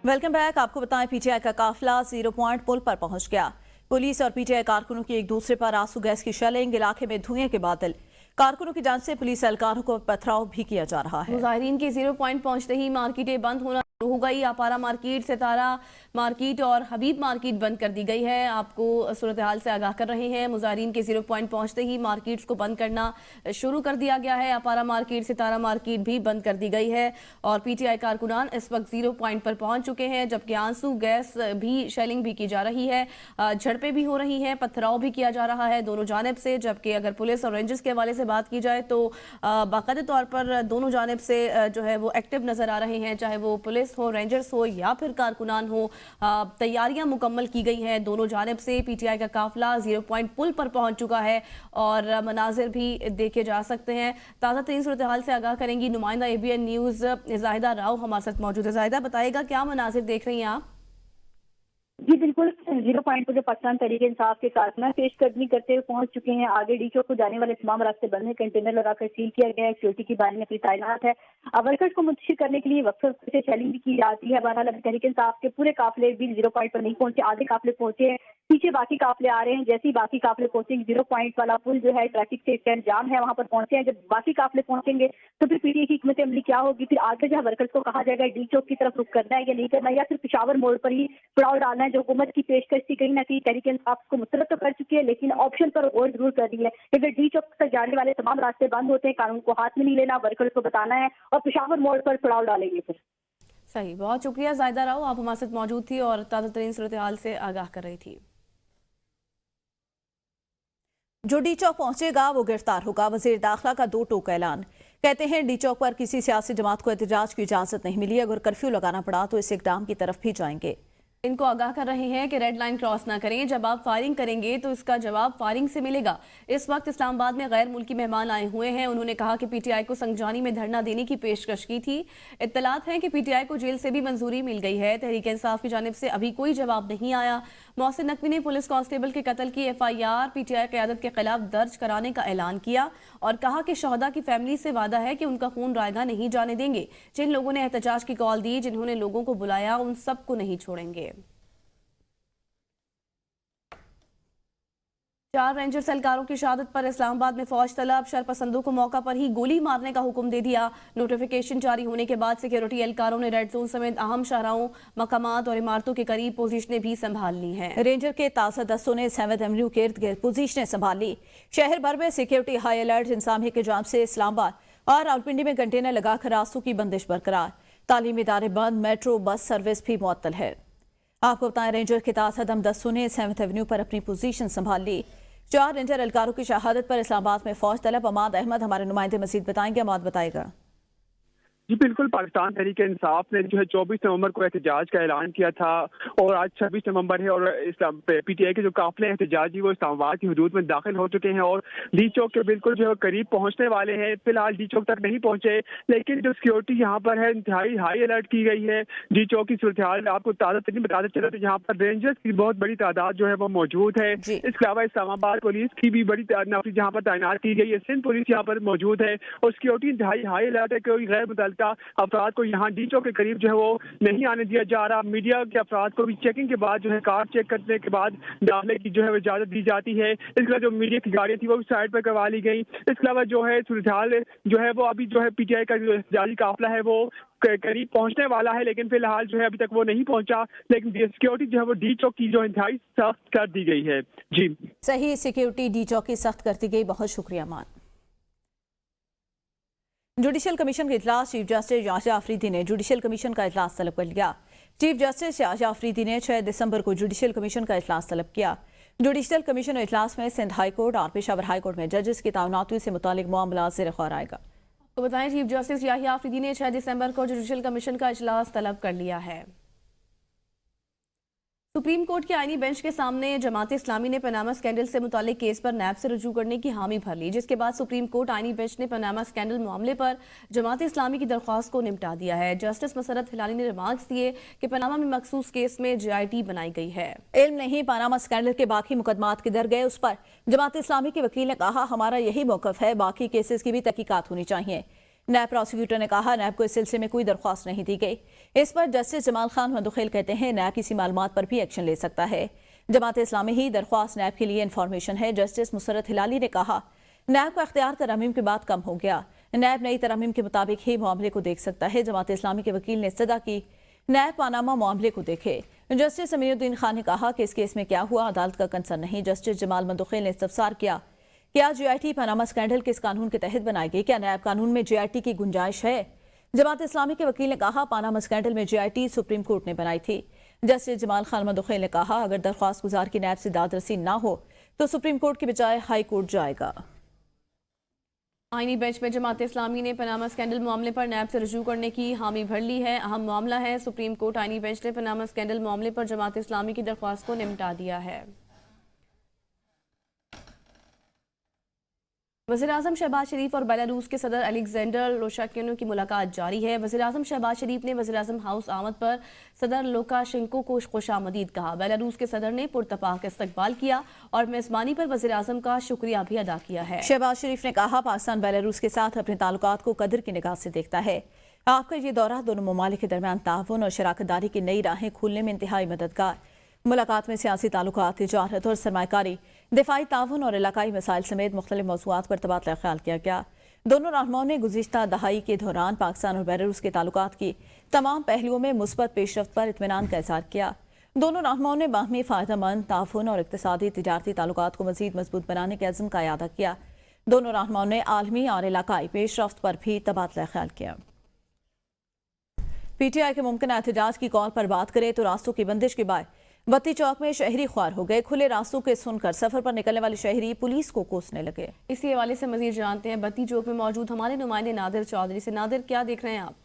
Welcome back. आपको बताएं, PTI का काफिला 0 पॉइंट पुल पर पहुंच गया। पुलिस और पीटीआई कारकुनों की एक दूसरे पर आंसू गैस की शेलिंग, इलाके में धुएं के बादल। कारकुनों की जांच से पुलिस एहलकारों को पथराव भी किया जा रहा है। मुजाहिरीन के 0 पॉइंट पहुंचते ही मार्केटें बंद होना हो गई। अपारा मार्केट, सितारा मार्केट और हबीब मार्केट बंद कर दी गई है। आपको सूरत हाल से आगाह कर रहे हैं। मुजाहिरीन के 0 पॉइंट पहुंचते ही मार्केट्स को बंद करना शुरू कर दिया गया है। अपारा मार्केट, सितारा मार्केट भी बंद कर दी गई है और पीटीआई कारकुनान इस वक्त 0 पॉइंट पर पहुंच चुके हैं, जबकि आंसू गैस भी शेलिंग भी की जा रही है, झड़पें भी हो रही हैं, पथराव भी किया जा रहा है दोनों जानिब से। जबकि अगर पुलिस और रेंजर्स के हवाले से बात की जाए तो बाकायदे तौर पर दोनों जानिब से जो है वो एक्टिव नजर आ रहे हैं, चाहे वो पुलिस हो, रेंजर्स हो या फिर कारकुनान हो। तैयारियां मुकम्मल की गई हैं दोनों जानिब से। पीटीआई का काफिला 0 पॉइंट पुल पर पहुंच चुका है और मनाजिर भी देखे जा सकते हैं। ताज़ा तरीन सूरत हाल से आगाह करेंगी नुमाइंदा एबीएन न्यूज़ जाहिदा राव हमारे साथ मौजूद है। जाहिदा, बताइएगा क्या मनाजिर देख रही हैं आप? जी बिल्कुल, 0 पॉइंट पर जो पाकिस्तान तहरीक इंसाफ के कारकुनान पेशकदमी करते हुए पहुंच चुके हैं। आगे डी चौक को जाने वाले तमाम रास्ते बंद हैं, कंटेनर लगाकर सील किया गया है, सिक्योरिटी की बारी में अपनी तैनात है। वर्कर्स को मुंतशिर करने के लिए वक्त से चैलेंज भी की जाती है। बहरहाल अभी तहरीक इंसाफ के पूरे काफिले भी 0 पॉइंट पर नहीं पहुंचे, आधे काफिले पहुंचे हैं, पीछे बाकी काफिले आ रहे हैं। जैसे ही बाकी काफिले पहुंचेंगे, 0 पॉइंट वाला पुल जो है ट्रैफिक से स्टैंड जाम है, वहां पर पहुंचे हैं। जब बाकी काफिले पहुंचेंगे तो फिर पीटीआई की हिकमत अमली क्या होगी, फिर आगे जो है वर्कर्स को कहा जाएगा डी चौक की तरफ रुख करना है या नहीं करना, या फिर पेशावर मोड़ पर ही पड़ाव डालना है। जो हुकूमत की पेशकश थी कहीं ना कहीं तहरीक इंसाफ को मुस्तरद तो कर चुकी है, लेकिन ऑप्शन पर गौर जरूर कर रही है। अगर डी चौक तक जाने वाले तमाम रास्ते बंद होते हैं, कानून को हाथ में नहीं लेना, वर्कर्स को बताना है और पेशावर मोड़ पर पड़ाव डालेंगे फिर। सही, बहुत शुक्रिया जाहिदा राव, आप हमारे साथ मौजूद थी और ताज़ा तरीन सूरत हाल से आगाह कर रही थी। जो डी चौक पहुंचेगा वो गिरफ्तार होगा। वजीर दाखिला का 2 टोक ऐलान। कहते हैं डी चौक पर किसी सियासी जमात को एहतजाज की इजाजत नहीं मिली, अगर कर्फ्यू लगाना पड़ा तो इस इकदाम की तरफ भी जाएंगे। इनको आगाह कर रहे हैं कि रेड लाइन क्रॉस ना करें, जब आप फायरिंग करेंगे तो इसका जवाब फायरिंग से मिलेगा। इस वक्त इस्लामाबाद में गैर मुल्की मेहमान आए हुए हैं। उन्होंने कहा कि पीटीआई को संगजानी में धरना देने की पेशकश की थी। इत्तलात है कि पीटीआई को जेल से भी मंजूरी मिल गई है। तहरीक इंसाफ की जानिब से अभी कोई जवाब नहीं आया। मोहसिन नकवी ने पुलिस कांस्टेबल के कत्ल की FIR पीटीआई क़यादत के खिलाफ दर्ज कराने का ऐलान किया और कहा कि शहदा की फैमिली से वादा है कि उनका खून रायगा नहीं जाने देंगे। जिन लोगों ने एहतजाज की कॉल दी, जिन्होंने लोगों को बुलाया, उन सबको नहीं छोड़ेंगे। 4 रेंजर्स एहलकारों की शहादत पर इस्लामाबाद में फौज तलब। शरपसंदों को मौका पर ही गोली मारने का हुक्म दे दिया। नोटिफिकेशन जारी होने के बाद सिक्योरिटी एहलकारों ने रेड जोन समेत अहम शाहराहों, मकामात और इमारतों के करीब पोजीशनें भी संभाल ली हैं। रेंजर के ताज़ा दस्तों ने 7th एवेन्यू के इर्द गिर्द पोजीशनें संभाल ली। शहर भर में सिक्योरिटी हाई अलर्ट। इंसामिया के जाम से इस्लामाबाद और रावलपिंडी में कंटेनर लगाकर रास्तों की बंदिश बरकरार। तालीमी इदारे बंद, मेट्रो बस सर्विस भी मुअत्तल है। आपको बताएं, रेंजर के ताज़ा दम दस्तों ने 7th एवेन्यू पर अपनी पोजीशन संभाल ली। 4 रेंजर एहलकारों की शहादत पर इस्लामाबाद में फौज तलब। अमाद अहमद हमारे नुमाइंदे मजीद बताएंगे। अमाद, बताएगा। जी बिल्कुल, पाकिस्तान तहरीक इंसाफ ने जो है 24 नवंबर को एहतजाज का ऐलान किया था और आज 26 नवंबर है और पीटीआई के जो काफिले एहतजाजी वो इस्लामाबाद की हदूद में दाखिल हो चुके हैं और डी चौक के बिल्कुल जो है करीब पहुंचने वाले हैं। फिलहाल डी चौक तक नहीं पहुंचे, लेकिन जो सिक्योरिटी यहाँ पर है इंतहाई हाई अलर्ट की गई है। डी चौक की सूरत हाल आपको ताज़ा तरीन बताते चले तो यहाँ पर रेंजर्स की बहुत बड़ी तादाद जो है वो मौजूद है। इसके अलावा इस्लामाबाद पुलिस की भी बड़ी नफरी जहाँ पर तैनात की गई है। सिंध पुलिस यहाँ पर मौजूद है और सिक्योरिटी इंतहाई हाई अलर्ट है। कोई गैर मुतल्लिका अफराद को यहाँ डी चौक के करीब जो है वो नहीं आने दिया जा रहा। मीडिया के अफराद को भी चेकिंग के बाद जो है कार चेक करने के बाद दाखिले की जो है वो इजाजत दी जाती है। इसके अलावा जो मीडिया की गाड़ियां थी वो भी साइड पर करवा ली गई। इसके अलावा जो है सूरत जो है वो अभी जो है पीटीआई का जो जारी काफिला है वो करीब पहुंचने वाला है, लेकिन फिलहाल जो है अभी तक वो नहीं पहुंचा। लेकिन सिक्योरिटी जो है वो डी चौक की जो इंतहाई सख्त कर दी गई है। जी सही, सिक्योरिटी डी चौक की सख्त कर दी गई। बहुत शुक्रिया मान। जुडिशल कमीशन के इजलास। चीफ जस्टिस याहिया अफरीदी ने जुडिशल कमीशन का इजलास तलब कर लिया। चीफ जस्टिस याहिया अफरीदी ने 6 दिसंबर को जुडिशल कमीशन का इजलास तलब किया। जुडिशल कमीशन इजलास में सिंध हाई कोर्ट और पेशावर हाई कोर्ट में जजेस की तैनाती से मुतालिक मामला ज़ेर गौर आएगा। तो बताएं, चीफ जस्टिस याहिया अफरीदी ने 6 दिसंबर को जुडिशल कमीशन का इजलास तलब कर लिया है। सुप्रीम कोर्ट के आईनी बेंच के सामने जमात इस्लामी ने पनामा स्कैंडल से मुतालिक केस पर नैब से रुजू करने की हामी भर ली, जिसके बाद सुप्रीम कोर्ट आईनी बेंच ने पनामा स्कैंडल मामले पर जमात इस्लामी की दरख्वास्त को निपटा दिया है। जस्टिस मसरत हिलाली ने रिमार्क्स दिए कि पनामा में मखसूस केस में JIT बनाई गई है। इल्म नहीं पनामा स्कैंडल के बाकी मुकदमात किधर गए, उस पर जमात इस्लामी के वकील ने कहा हमारा यही मौकफ है, बाकी केसेस की भी तहकीकात होनी चाहिए। नैब प्रोसिक्यूटर ने कहा नैब को इस सिलसिले में कोई दरख्वास्त नहीं दी गई। इस पर जस्टिस जमाल खान मंदुखेल कहते हैं नैब किसी मालूमात पर भी एक्शन ले सकता है। जमात इस्लामी ही दरख्वास्त नैब के लिए इन्फॉर्मेशन है। जस्टिस मुसरत हिलाली ने कहा नैब का इख्तियार तरमीम के बाद कम हो गया। नैब नई तरमीम के मुताबिक ही मामले को देख सकता है। जमात इस्लामी के वकील ने इस्तदा की नैब पानामा मामले को देखे। जस्टिस अमीनुद्दीन खान ने कहा कि इस केस में क्या हुआ अदालत का कंसर्न नहीं। जस्टिस जमाल मंदुखेल ने इस्तफसार किया क्या जीआईटी पनामा स्कैंडल किस कानून के तहत बनाई गई, क्या नैब कानून में जीआईटी की गुंजाइश है। जमात इस्लामी के वकील ने कहा पानामा स्कैंडल में जीआईटी सुप्रीम कोर्ट ने बनाई थी। जस्टिस जमाल खान मंदुखेल ने कहा अगर दरख्वास्त गुजार की नैब से दादरसी ना हो तो सुप्रीम कोर्ट की बजाय हाई कोर्ट जाएगा। आईनी बेंच में जमात इस्लामी ने पनामा स्कैंडल मामले पर नैब से रजू करने की हामी भर ली है। अहम मामला है। सुप्रीम कोर्ट आईनी बेंच ने पनामा स्कैंडल मामले पर जमात इस्लामी की दरख्वास्त को निपटा दिया है। वज़ीर-ए-आज़म शहबाज शरीफ और बेलारूस के सदर अलेक्जेंडर लुकाशेंको की मुलाकात जारी है। वज़ीर-ए-आज़म शहबाज शरीफ ने वज़ीर-ए-आज़म हाउस आमद पर सदर लुकाशेंको को खुशामदीद कहा। बेलारूस के सदर ने पुरतपाक इस्तकबाल किया और मेज़बानी पर वज़ीर-ए-आज़म का शुक्रिया भी अदा किया है। शहबाज शरीफ ने कहा पाकिस्तान बेलारूस के साथ अपने ताल्लुकात को कदर की निगाह से देखता है। आपका ये दौरा दोनों ममालिक के दरमियान ताउन और शराकतदारी की नई राहें खोलने में इंतहाई मददगार। मुलाकात में सियासी ताल्लुकात, तिजारत और सरमाकारी, दिफाई ताउन और इलाकाई मसाइल समेत मुख्तलिफ मौज़ूआत पर तबादला ख्याल किया गया। दोनों रहनुमाओं ने गुज़िश्ता दहाई के दौरान पाकिस्तान और बेलारूस के ताल्लुकात की तमाम पहलुओं में मुस्बत पेशरफ्त पर इत्मीनान का इज़हार किया। दोनों रहनुमाओं ने बाहमी फ़ायदेमंद ताउन और इक़्तिसादी तिजारती ताल्लुकात को मज़ीद मजबूत बनाने के अज़्म का इआदा किया। दोनों रहनुमाओं ने आलमी और इलाकाई पेशरफ्त पर भी तबादला ख्याल किया। पीटीआई के मुमकिन एहतजाज की कॉल पर बात करें तो रास्तों की बंदिश के बाद बत्ती चौक में शहरी ख्वार हो गए। खुले रास्तों के सुनकर सफर पर निकलने वाले शहरी पुलिस को कोसने लगे। इसी हवाले से मजीद जानते हैं बत्ती चौक में मौजूद हमारे नुमाइंदे नादिर चौधरी से। नादिर, क्या देख रहे हैं आप?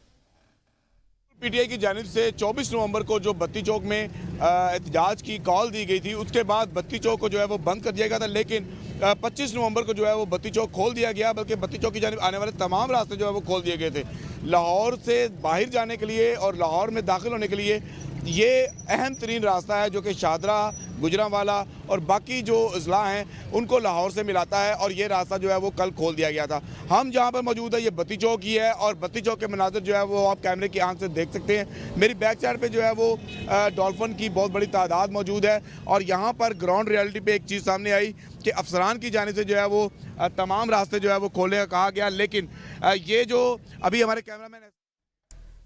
पीटीआई की जानिब से 24 नवंबर को जो बत्ती चौक में एहतजाज की कॉल दी गई थी उसके बाद बत्ती चौक को जो है वो बंद कर दिया गया था, लेकिन 25 नवंबर को जो है वो बत्ती चौक खोल दिया गया। बल्कि बत्ती चौक की जानिब आने वाले तमाम रास्ते जो है वो खोल दिए गए थे। लाहौर से बाहर जाने के लिए और लाहौर में दाखिल होने के लिए ये अहम तरीन रास्ता है जो कि शादरा, गुजरांवाला और बाकी जो अजला हैं उनको लाहौर से मिलाता है और ये रास्ता जो है वो कल खोल दिया गया था। हम जहाँ पर मौजूद है ये बत्ती चौक ही है और बत्ती चौक के मनाज़र जो है वो आप कैमरे की आंख से देख सकते हैं। मेरी बैक साइड पे जो है वो डॉल्फिन की बहुत बड़ी तादाद मौजूद है और यहाँ पर ग्राउंड रियलिटी पे एक चीज़ सामने आई कि अफसरान की जानिब से जो है वो तमाम रास्ते जो है वो खोलने का कहा गया, लेकिन ये जो अभी हमारे कैमरामैन